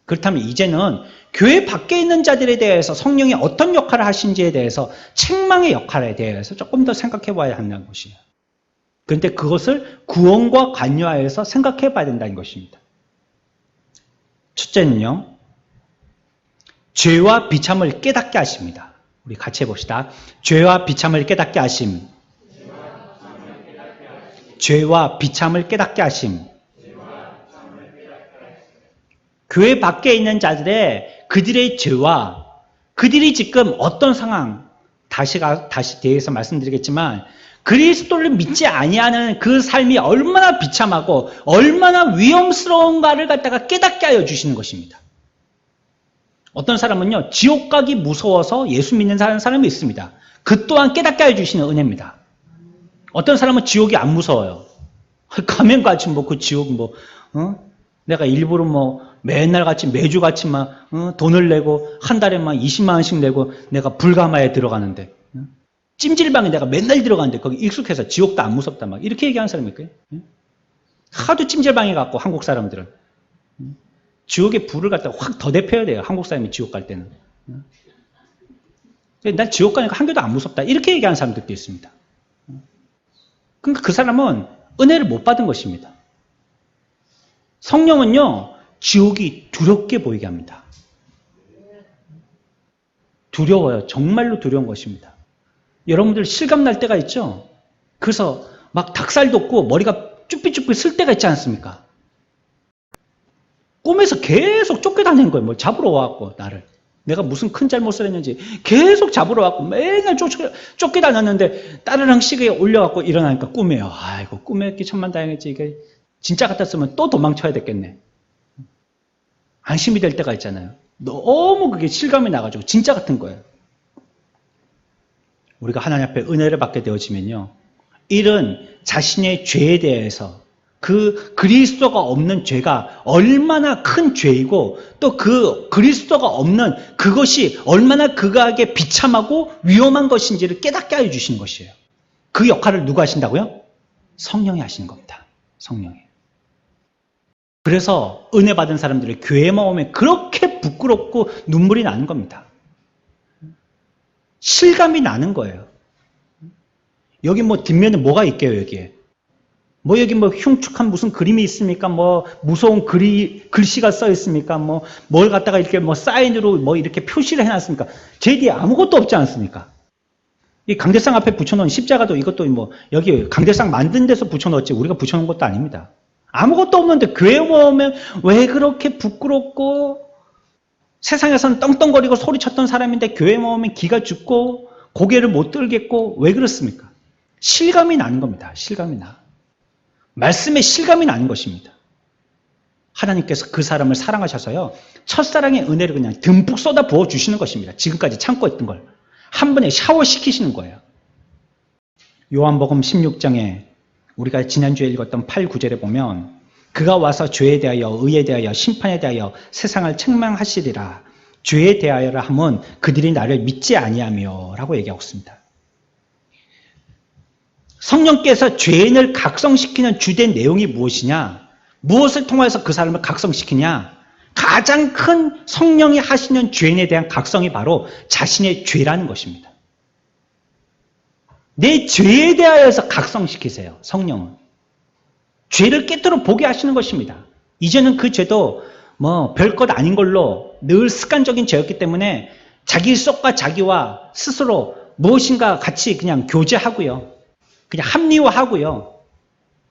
A: 그렇다면 이제는 교회 밖에 있는 자들에 대해서 성령이 어떤 역할을 하신지에 대해서 책망의 역할에 대해서 조금 더 생각해 봐야 한다는 것이에요. 그런데 그것을 구원과 관여하여서 생각해 봐야 된다는 것입니다. 첫째는요, 죄와 비참을 깨닫게 하십니다. 우리 같이 해봅시다. 죄와 비참을 깨닫게 하심. 죄와 비참을 깨닫게 하심. 교회 밖에 있는 자들의 그들의 죄와 그들이 지금 어떤 상황, 다시 뒤에서 말씀드리겠지만 그리스도를 믿지 아니하는 그 삶이 얼마나 비참하고 얼마나 위험스러운가를 갖다가 깨닫게 하여 주시는 것입니다. 어떤 사람은요, 지옥 가기 무서워서 예수 믿는 사람이 있습니다. 그 또한 깨닫게 하여 주시는 은혜입니다. 어떤 사람은 지옥이 안 무서워요. 가면 같이 그 지옥 내가 일부러 맨날 같이 매주 같이 돈을 내고 한 달에 20만 원씩 내고 내가 불가마에 들어가는데 찜질방에 내가 맨날 들어가는데 거기 익숙해서 지옥도 안 무섭다 이렇게 얘기하는 사람이 있고요. 하도 찜질방에 갔고 한국 사람들은 지옥의 불을 갖다가 확 더 대표야 돼요. 한국 사람이 지옥 갈 때는. 난 지옥 가니까 한 개도 안 무섭다 이렇게 얘기하는 사람들도 있습니다. 그러니까 그 사람은 은혜를 못 받은 것입니다. 성령은요, 지옥이 두렵게 보이게 합니다. 두려워요. 정말로 두려운 것입니다. 여러분들 실감 날 때가 있죠? 그래서 막 닭살 돋고 머리가 쭈삣쭈삣 쓸 때가 있지 않습니까? 꿈에서 계속 쫓겨다니는 거예요. 잡으러 와갖고, 나를. 내가 무슨 큰 잘못을 했는지 계속 잡으러 와갖고 맨날 쫓겨다녔는데 따르릉 시계에 올려갖고 일어나니까 꿈이에요. 아이고, 꿈에 천만다행이지. 이게 진짜 같았으면 또 도망쳐야 됐겠네. 안심이 될 때가 있잖아요. 너무 그게 실감이 나가지고 진짜 같은 거예요. 우리가 하나님 앞에 은혜를 받게 되어지면요, 이런 자신의 죄에 대해서 그 그리스도가 없는 죄가 얼마나 큰 죄이고 또 그 그리스도가 없는 그것이 얼마나 그가에게 비참하고 위험한 것인지를 깨닫게 하여 주시는 것이에요. 그 역할을 누가 하신다고요? 성령이 하시는 겁니다. 성령이. 그래서 은혜 받은 사람들의 교회 모험에 그렇게 부끄럽고 눈물이 나는 겁니다. 실감이 나는 거예요. 여기 뒷면에 뭐가 있게요, 여기에? 여기 흉측한 무슨 그림이 있습니까? 무서운 글씨가 써 있습니까? 뭘 갖다가 이렇게 사인으로 이렇게 표시를 해놨습니까? 제 뒤에 아무것도 없지 않습니까? 이 강대상 앞에 붙여놓은 십자가도 이것도 여기 강대상 만든 데서 붙여놓았지 우리가 붙여놓은 것도 아닙니다. 아무것도 없는데 교회 오면 왜 그렇게 부끄럽고 세상에서는 떵떵거리고 소리쳤던 사람인데 교회 오면 기가 죽고 고개를 못 들겠고 왜 그렇습니까? 실감이 나는 겁니다. 실감이 나. 말씀에 실감이 나는 것입니다. 하나님께서 그 사람을 사랑하셔서요, 첫사랑의 은혜를 그냥 듬뿍 쏟아 부어 주시는 것입니다. 지금까지 참고 있던 걸 한 번에 샤워시키시는 거예요. 요한복음 16장에 우리가 지난주에 읽었던 8, 9절에 보면 그가 와서 죄에 대하여 의에 대하여 심판에 대하여 세상을 책망하시리라. 죄에 대하여라 하면 그들이 나를 믿지 아니하며 라고 얘기하고 있습니다. 성령께서 죄인을 각성시키는 주된 내용이 무엇이냐? 무엇을 통해서 그 사람을 각성시키냐? 가장 큰 성령이 하시는 죄인에 대한 각성이 바로 자신의 죄라는 것입니다. 내 죄에 대하여서 각성시키세요. 성령은. 죄를 깨뜨려 보게 하시는 것입니다. 이제는 그 죄도 별것 아닌 걸로 늘 습관적인 죄였기 때문에 자기 속과 자기와 스스로 무엇인가 같이 그냥 교제하고요. 그냥 합리화하고요.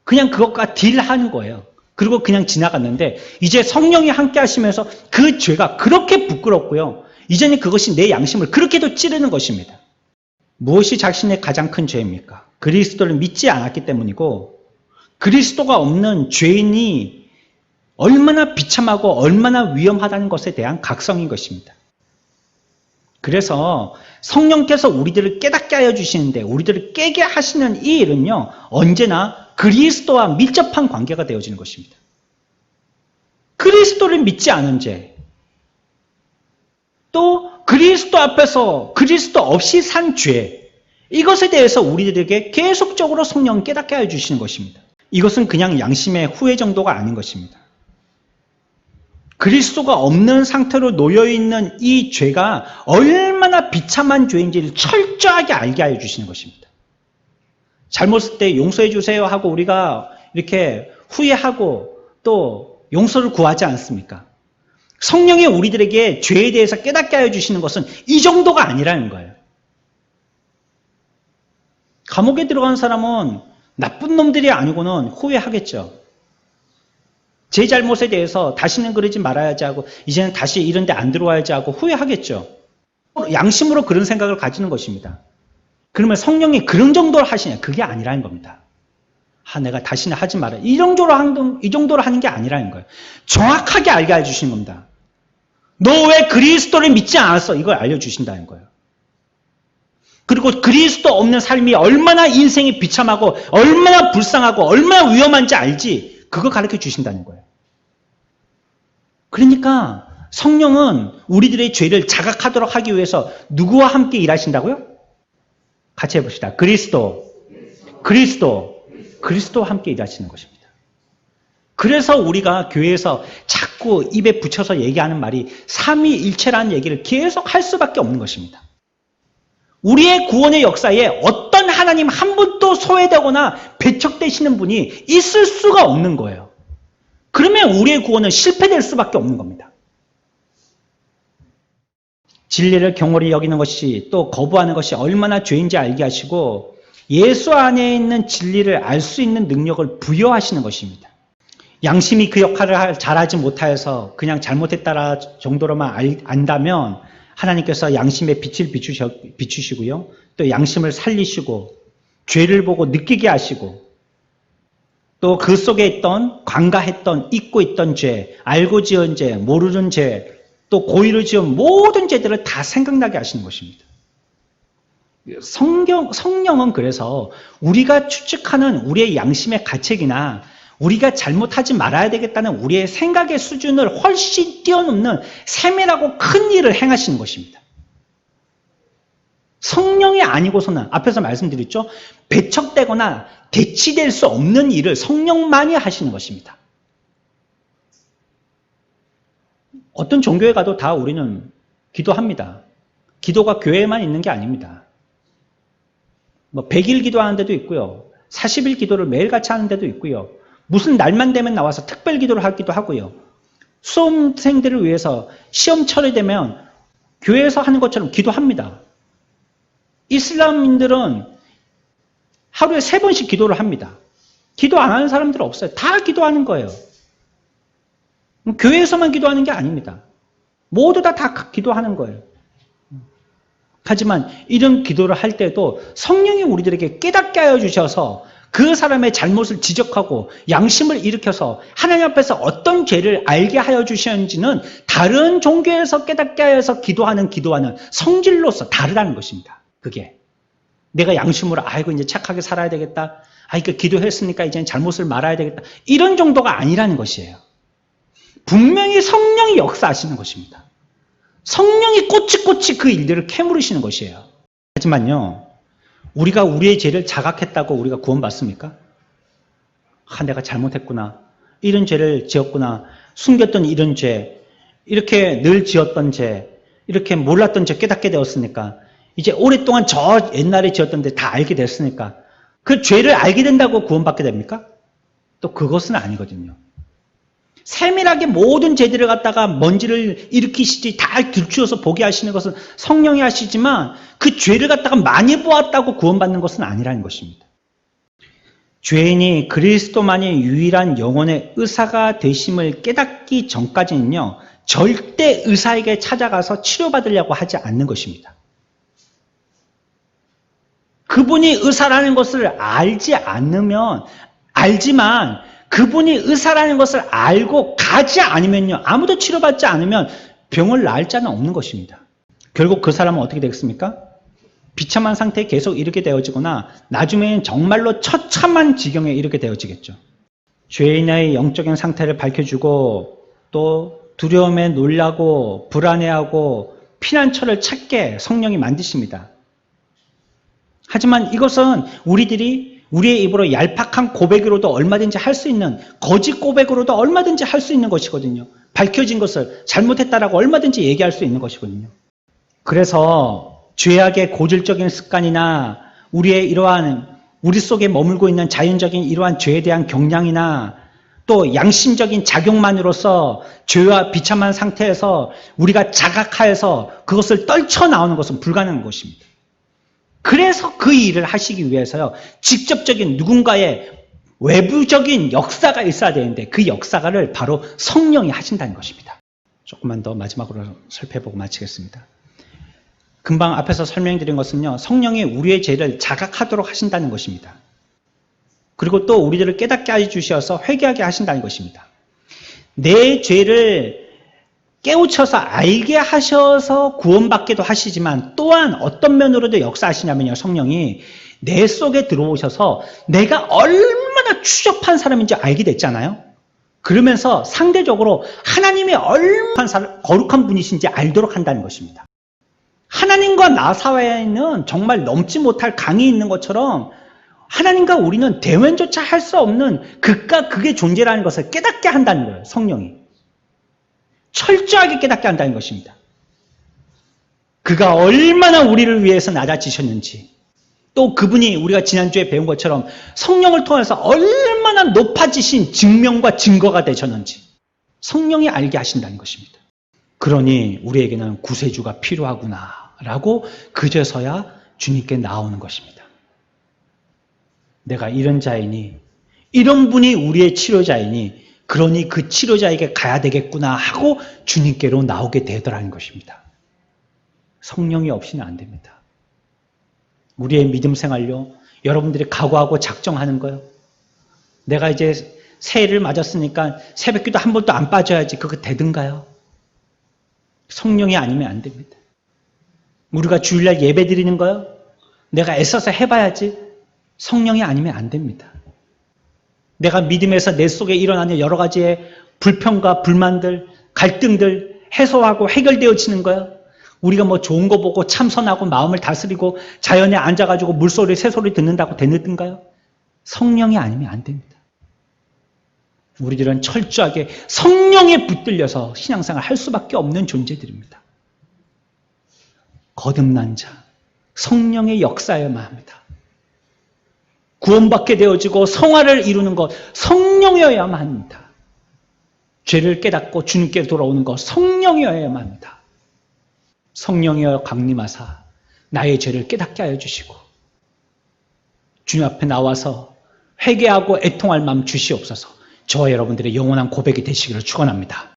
A: 그냥 그것과 딜하는 거예요. 그리고 그냥 지나갔는데 이제 성령이 함께 하시면서 그 죄가 그렇게 부끄럽고요. 이제는 그것이 내 양심을 그렇게도 찌르는 것입니다. 무엇이 자신의 가장 큰 죄입니까? 그리스도를 믿지 않았기 때문이고 그리스도가 없는 죄인이 얼마나 비참하고 얼마나 위험하다는 것에 대한 각성인 것입니다. 그래서 성령께서 우리들을 깨닫게 하여 주시는데 우리들을 깨게 하시는 이 일은요, 언제나 그리스도와 밀접한 관계가 되어지는 것입니다. 그리스도를 믿지 않은 죄, 또 그리스도 앞에서 그리스도 없이 산 죄, 이것에 대해서 우리들에게 계속적으로 성령은 깨닫게 하여 주시는 것입니다. 이것은 그냥 양심의 후회 정도가 아닌 것입니다. 그리스도가 없는 상태로 놓여있는 이 죄가 얼마나 비참한 죄인지를 철저하게 알게 하여 주시는 것입니다. 잘못했을 때 용서해 주세요 하고 우리가 이렇게 후회하고 또 용서를 구하지 않습니까? 성령이 우리들에게 죄에 대해서 깨닫게 하여 주시는 것은 이 정도가 아니라는 거예요. 감옥에 들어간 사람은 나쁜 놈들이 아니고는 후회하겠죠. 제 잘못에 대해서 다시는 그러지 말아야지 하고 이제는 다시 이런 데 안 들어와야지 하고 후회하겠죠. 양심으로 그런 생각을 가지는 것입니다. 그러면 성령이 그런 정도로 하시냐? 그게 아니라는 겁니다. 내가 다시는 하지 마라. 이 정도로 하는 게 아니라는 거예요. 정확하게 알게 해주시는 겁니다. 너 왜 그리스도를 믿지 않았어? 이걸 알려주신다는 거예요. 그리고 그리스도 없는 삶이 얼마나 인생이 비참하고 얼마나 불쌍하고 얼마나 위험한지 알지? 그거 가르쳐 주신다는 거예요. 그러니까 성령은 우리들의 죄를 자각하도록 하기 위해서 누구와 함께 일하신다고요? 같이 해봅시다. 그리스도와 함께 일하시는 것입니다. 그래서 우리가 교회에서 자꾸 입에 붙여서 얘기하는 말이 삼위일체라는 얘기를 계속 할 수밖에 없는 것입니다. 우리의 구원의 역사에 어떤 하나님 한 분도 소외되거나 배척되시는 분이 있을 수가 없는 거예요. 그러면 우리의 구원은 실패될 수밖에 없는 겁니다. 진리를 경홀히 여기는 것이 또 거부하는 것이 얼마나 죄인지 알게 하시고 예수 안에 있는 진리를 알 수 있는 능력을 부여하시는 것입니다. 양심이 그 역할을 잘하지 못하여서 그냥 잘못했다라 정도로만 안다면 하나님께서 양심의 빛을 비추시고요. 또 양심을 살리시고 죄를 보고 느끼게 하시고 또 그 속에 있던 관가했던 잊고 있던 죄, 알고 지은 죄, 모르는 죄, 또 고의로 지은 모든 죄들을 다 생각나게 하시는 것입니다. 성령은 그래서 우리가 추측하는 우리의 양심의 가책이나 우리가 잘못하지 말아야 되겠다는 우리의 생각의 수준을 훨씬 뛰어넘는 세밀하고 큰 일을 행하시는 것입니다. 성령이 아니고서는 앞에서 말씀드렸죠. 배척되거나 대치될 수 없는 일을 성령만이 하시는 것입니다. 어떤 종교에 가도 다 우리는 기도합니다. 기도가 교회에만 있는 게 아닙니다. 100일 기도하는 데도 있고요. 40일 기도를 매일같이 하는 데도 있고요. 무슨 날만 되면 나와서 특별 기도를 하기도 하고요. 수험생들을 위해서 시험 처리되면 교회에서 하는 것처럼 기도합니다. 이슬람인들은 하루에 3번씩 기도를 합니다. 기도 안 하는 사람들은 없어요. 다 기도하는 거예요. 교회에서만 기도하는 게 아닙니다. 모두 다 기도하는 거예요. 하지만 이런 기도를 할 때도 성령이 우리들에게 깨닫게 하여 주셔서 그 사람의 잘못을 지적하고 양심을 일으켜서 하나님 앞에서 어떤 죄를 알게 하여 주셨는지는 다른 종교에서 깨닫게 하여서 기도하는 기도와는 성질로서 다르다는 것입니다. 그게 내가 양심으로 이제 착하게 살아야 되겠다. 기도했으니까 이제 잘못을 말아야 되겠다. 이런 정도가 아니라는 것이에요. 분명히 성령이 역사하시는 것입니다. 성령이 꼬치꼬치 그 일들을 캐물으시는 것이에요. 하지만요, 우리가 우리의 죄를 자각했다고 우리가 구원받습니까? 내가 잘못했구나. 이런 죄를 지었구나. 숨겼던 이런 죄, 이렇게 늘 지었던 죄, 이렇게 몰랐던 죄 깨닫게 되었으니까 이제 오랫동안 저 옛날에 지었던 데 다 알게 됐으니까 그 죄를 알게 된다고 구원받게 됩니까? 또 그것은 아니거든요. 세밀하게 모든 죄들을 갖다가 먼지를 일으키시지 다 들추어서 보게 하시는 것은 성령이 하시지만 그 죄를 갖다가 많이 보았다고 구원받는 것은 아니라는 것입니다. 죄인이 그리스도만이 유일한 영혼의 의사가 되심을 깨닫기 전까지는요, 절대 의사에게 찾아가서 치료받으려고 하지 않는 것입니다. 그분이 의사라는 것을 알지만 그분이 의사라는 것을 알고 가지 않으면요, 아무도 치료받지 않으면 병을 나을 자는 없는 것입니다. 결국 그 사람은 어떻게 되겠습니까? 비참한 상태에 계속 이르게 되어지거나 나중에는 정말로 처참한 지경에 이르게 되어지겠죠. 죄인의 영적인 상태를 밝혀주고 또 두려움에 놀라고 불안해하고 피난처를 찾게 성령이 만드십니다. 하지만 이것은 우리들이 우리의 입으로 얄팍한 고백으로도 얼마든지 할 수 있는, 거짓 고백으로도 얼마든지 할 수 있는 것이거든요. 밝혀진 것을 잘못했다라고 얼마든지 얘기할 수 있는 것이거든요. 그래서 죄악의 고질적인 습관이나 우리의 우리 속에 머물고 있는 자연적인 이러한 죄에 대한 경량이나 또 양심적인 작용만으로서 죄와 비참한 상태에서 우리가 자각하여서 그것을 떨쳐나오는 것은 불가능한 것입니다. 그래서 그 일을 하시기 위해서요, 직접적인 누군가의 외부적인 역사가 있어야 되는데 그 역사를 바로 성령이 하신다는 것입니다. 조금만 더 마지막으로 살펴보고 마치겠습니다. 금방 앞에서 설명드린 것은요, 성령이 우리의 죄를 자각하도록 하신다는 것입니다. 그리고 또 우리들을 깨닫게 해주셔서 회개하게 하신다는 것입니다. 내 죄를 깨우쳐서 알게 하셔서 구원받게도 하시지만 또한 어떤 면으로도 역사하시냐면요, 성령이 내 속에 들어오셔서 내가 얼마나 추접한 사람인지 알게 됐잖아요. 그러면서 상대적으로 하나님이 얼마나 거룩한 분이신지 알도록 한다는 것입니다. 하나님과 나 사이에는 정말 넘지 못할 강이 있는 것처럼 하나님과 우리는 대면조차 할 수 없는 극과 극의 존재라는 것을 깨닫게 한다는 거예요, 성령이. 철저하게 깨닫게 한다는 것입니다. 그가 얼마나 우리를 위해서 낮아지셨는지, 또 그분이 우리가 지난주에 배운 것처럼 성령을 통해서 얼마나 높아지신 증명과 증거가 되셨는지 성령이 알게 하신다는 것입니다. 그러니 우리에게는 구세주가 필요하구나라고 그제서야 주님께 나오는 것입니다. 내가 이런 자이니, 이런 분이 우리의 치료자이니, 그러니 그 치료자에게 가야 되겠구나 하고 주님께로 나오게 되더라는 것입니다. 성령이 없이는 안 됩니다. 우리의 믿음 생활요, 여러분들이 각오하고 작정하는 거요. 내가 이제 새해를 맞았으니까 새벽기도 한 번도 안 빠져야지, 그거 되든가요? 성령이 아니면 안 됩니다. 우리가 주일날 예배 드리는 거요, 내가 애써서 해봐야지, 성령이 아니면 안 됩니다. 내가 믿음에서 내 속에 일어나는 여러 가지의 불평과 불만들, 갈등들 해소하고 해결되어지는 거예요. 우리가 뭐 좋은 거 보고 참선하고 마음을 다스리고 자연에 앉아가지고 물소리, 새소리 듣는다고 되는가요? 성령이 아니면 안 됩니다. 우리들은 철저하게 성령에 붙들려서 신앙생활 할 수밖에 없는 존재들입니다. 거듭난 자, 성령의 역사여야만 합니다. 구원받게 되어지고 성화를 이루는 것, 성령이어야만 합니다. 죄를 깨닫고 주님께 돌아오는 것, 성령이어야만 합니다. 성령이여 강림하사 나의 죄를 깨닫게 하여 주시고 주님 앞에 나와서 회개하고 애통할 마음 주시옵소서. 저와 여러분들의 영원한 고백이 되시기를 축원합니다.